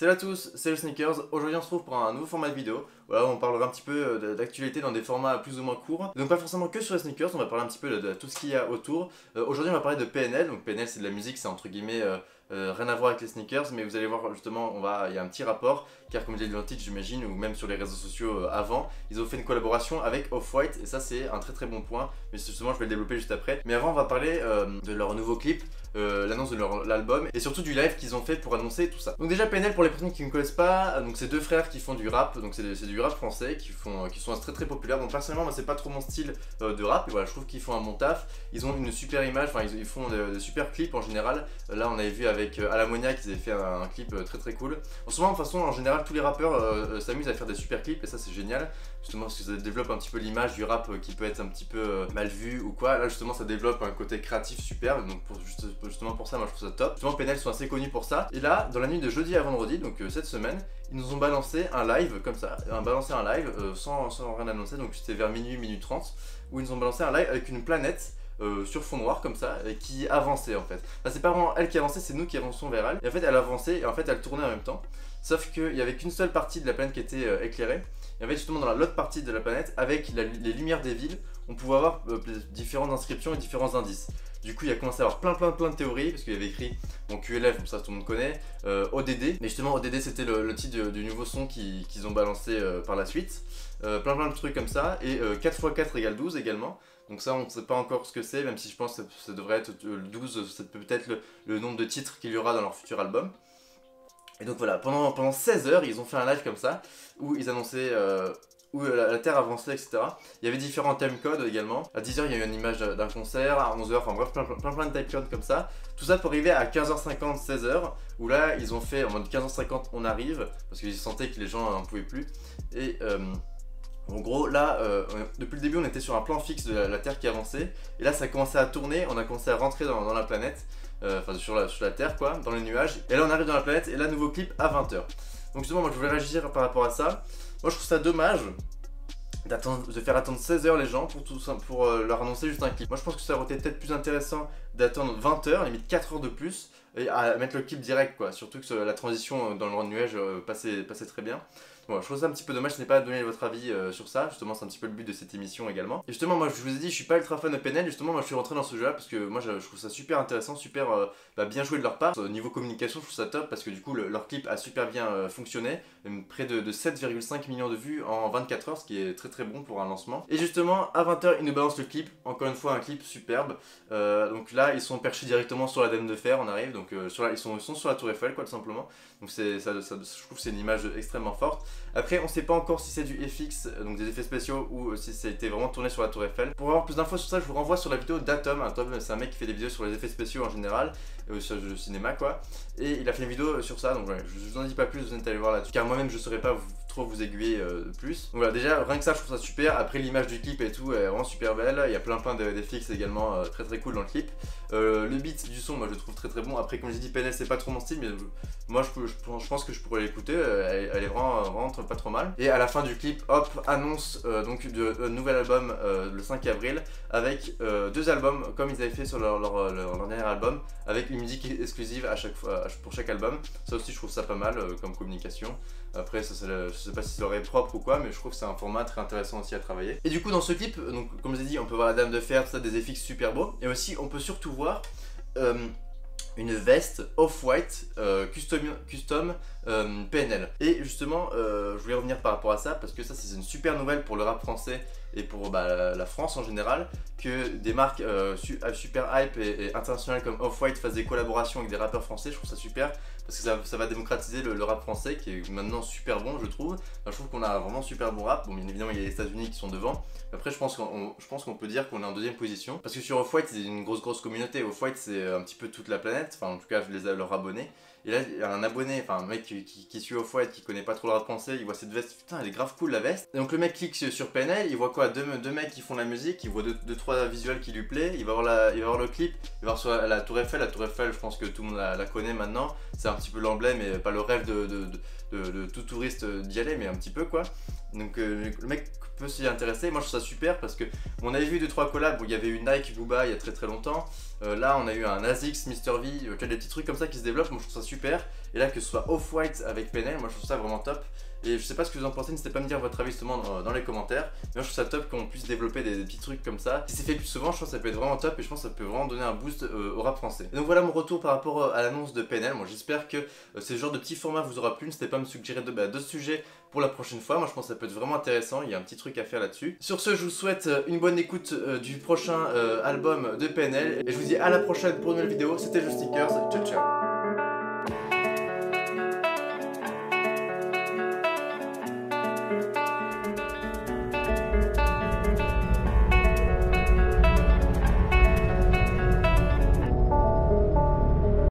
Salut à tous, c'est le Sneakers. Aujourd'hui on se retrouve pour un nouveau format de vidéo. Voilà, on parlera un petit peu d'actualité dans des formats plus ou moins courts. Donc pas forcément que sur les sneakers, on va parler un petit peu de tout ce qu'il y a autour. Aujourd'hui on va parler de PNL. Donc PNL c'est de la musique, c'est entre guillemets rien à voir avec les sneakers, mais vous allez voir justement, il y a un petit rapport, car comme j'ai dit dans le titre j'imagine, ou même sur les réseaux sociaux avant, ils ont fait une collaboration avec Off-White et ça c'est un très très bon point, mais justement je vais le développer juste après. Mais avant on va parler de leur nouveau clip, l'annonce de l'album et surtout du live qu'ils ont fait pour annoncer tout ça. Donc déjà PNL, pour les personnes qui ne connaissent pas, donc c'est deux frères qui font du rap, donc c'est du rap français qui sont très très populaires. Donc personnellement moi c'est pas trop mon style de rap, et voilà, je trouve qu'ils font un bon taf. Ils ont une super image, enfin ils font des super clips en général. Là on avait vu avec Alamonia qu'ils avaient fait un clip très très cool. En ce moment de toute façon en général tous les rappeurs s'amusent à faire des super clips et ça c'est génial. Justement parce que ça développe un petit peu l'image du rap qui peut être un petit peu mal vu ou quoi. Là justement ça développe un côté créatif super, donc justement pour ça moi je trouve ça top. Justement PNL sont assez connus pour ça. Et là dans la nuit de jeudi à vendredi, donc cette semaine, ils nous ont balancé un live comme ça, sans rien annoncer, donc c'était vers minuit 30, où ils nous ont balancé un live avec une planète sur fond noir comme ça, et qui avançait en fait. Enfin, c'est pas vraiment elle qui avançait, c'est nous qui avançons vers elle. Et en fait elle avançait et en fait elle tournait en même temps. Sauf qu'il y avait qu'une seule partie de la planète qui était éclairée. Et en fait justement dans l'autre partie de la planète, avec les lumières des villes, on pouvait avoir différentes inscriptions et différents indices. Du coup il y a commencé à avoir plein de théories, parce qu'il y avait écrit bon, QLF, comme ça tout le monde connaît, ODD, mais justement ODD c'était le titre du nouveau son qu'ils ont balancé par la suite, plein de trucs comme ça, et 4x4 égale 12 également. Donc ça on ne sait pas encore ce que c'est, même si je pense que ça devrait être le 12, c'est peut-être le nombre de titres qu'il y aura dans leur futur album. Et donc voilà, pendant 16 heures ils ont fait un live comme ça, où ils annonçaient où la Terre avançait, etc. Il y avait différents timecodes également. À 10 h il y a eu une image d'un concert, à 11 h, enfin bref, plein de timecodes comme ça. Tout ça pour arriver à 15 h 50, 16 h, où là ils ont fait en mode 15 h 50 on arrive, parce qu'ils sentaient que les gens n'en pouvaient plus. Et en gros là, depuis le début on était sur un plan fixe de la Terre qui avançait, et là ça a commencé à tourner, on a commencé à rentrer dans la planète, enfin sur la Terre quoi, dans les nuages. Et là on arrive dans la planète, et là nouveau clip à 20 h. Donc justement moi je voulais réagir par rapport à ça. Moi je trouve ça dommage de faire attendre 16 h les gens pour leur annoncer juste un clip. Moi je pense que ça aurait été peut-être plus intéressant d'attendre 20 h, limite 4 h de plus, et à mettre le clip direct quoi. Surtout que la transition dans le grand nuage passait très bien. Bon, je trouve ça un petit peu dommage, ce n'est pas à donner votre avis sur ça, justement c'est un petit peu le but de cette émission également. Et justement moi je vous ai dit, je suis pas ultra fan de PNL, justement moi je suis rentré dans ce jeu là parce que moi je trouve ça super intéressant, super bien joué de leur part. Au niveau communication je trouve ça top parce que du coup leur clip a super bien fonctionné, près de 7,5 millions de vues en 24 h, ce qui est très bon pour un lancement. Et justement à 20 h ils nous balancent le clip, encore une fois un clip superbe. Donc là ils sont perchés directement sur la Dame de Fer, on arrive, donc ils sont sur la Tour Eiffel quoi tout simplement. Donc je trouve que c'est une image extrêmement forte. Après on sait pas encore si c'est du FX, donc des effets spéciaux, ou si ça a été vraiment tourné sur la Tour Eiffel. Pour avoir plus d'infos sur ça je vous renvoie sur la vidéo d'Atom. Atom c'est un mec qui fait des vidéos sur les effets spéciaux en général, sur le cinéma quoi. Et il a fait une vidéo sur ça, donc ouais, je vous en dis pas plus, vous êtes allé voir là-dessus, car moi-même je saurais pas trop vous aiguiller plus. Donc voilà, déjà rien que ça je trouve ça super. Après l'image du clip et tout est vraiment super belle, il y a plein d'effets également très cool dans le clip. Le beat du son moi je le trouve très bon. Après comme j'ai dit PNL c'est pas trop mon style, mais moi je pense que je pourrais l'écouter, elle est vraiment pas trop mal. Et à la fin du clip, hop, annonce donc de nouvel album le 5 avril, avec deux albums comme ils avaient fait sur leur dernier album, avec une musique exclusive à chaque fois, pour chaque album. Ça aussi je trouve ça pas mal comme communication. Après je sais pas si ça aurait propre ou quoi, mais je trouve que c'est un format très intéressant aussi à travailler. Et du coup dans ce clip, donc comme je l'ai dit, on peut voir la Dame de Fer, tout ça, des effets super beaux, et aussi on peut surtout voir une veste off-white custom PNL. Et justement je voulais revenir par rapport à ça parce que ça c'est une super nouvelle pour le rap français et pour la France en général, que des marques super hype et internationales comme Off-White fassent des collaborations avec des rappeurs français. Je trouve ça super parce que ça va démocratiser le rap français qui est maintenant super bon je trouve. Enfin, je trouve qu'on a vraiment super bon rap. Bon bien évidemment il y a les États-Unis qui sont devant. Après je pense qu'on peut dire qu'on est en deuxième position. Parce que sur Off-White c'est une grosse communauté. Off-White c'est un petit peu toute la planète, enfin en tout cas leurs abonnés. Et là il y a un abonné, enfin un mec qui suit Off-White, qui connaît pas trop le rap français, il voit cette veste, putain elle est grave cool la veste. Et donc le mec clique sur PNL, il voit quoi, deux mecs qui font la musique, il voit deux trois visuels qui lui plaît, il va voir le clip, il va voir sur la Tour Eiffel. La Tour Eiffel je pense que tout le monde la connaît maintenant, c'est un petit peu l'emblème et pas le rêve de tout touriste d'y aller, mais un petit peu quoi. Donc le mec peut s'y intéresser. Moi je trouve ça super parce que on avait vu 2-3 collabs où il y avait eu Nike Booba il y a très longtemps. Là on a eu un ASICS, Mr V, des petits trucs comme ça qui se développent. Moi je trouve ça super. et là que ce soit Off-White avec PNL, moi je trouve ça vraiment top. Et je sais pas ce que vous en pensez, n'hésitez pas à me dire votre avis justement dans les commentaires. Mais moi je trouve ça top qu'on puisse développer des petits trucs comme ça. Si c'est fait plus souvent, je pense que ça peut être vraiment top et je pense que ça peut vraiment donner un boost au rap français. Et donc voilà mon retour par rapport à l'annonce de PNL. Moi j'espère que ce genre de petit format vous aura plu. N'hésitez pas à me suggérer d'autres sujets pour la prochaine fois. Moi je pense que ça peut être vraiment intéressant, il y a un petit truc à faire là-dessus. Sur ce, je vous souhaite une bonne écoute du prochain album de PNL. Et je vous dis à la prochaine pour une nouvelle vidéo. C'était Just Stickers, ciao ciao.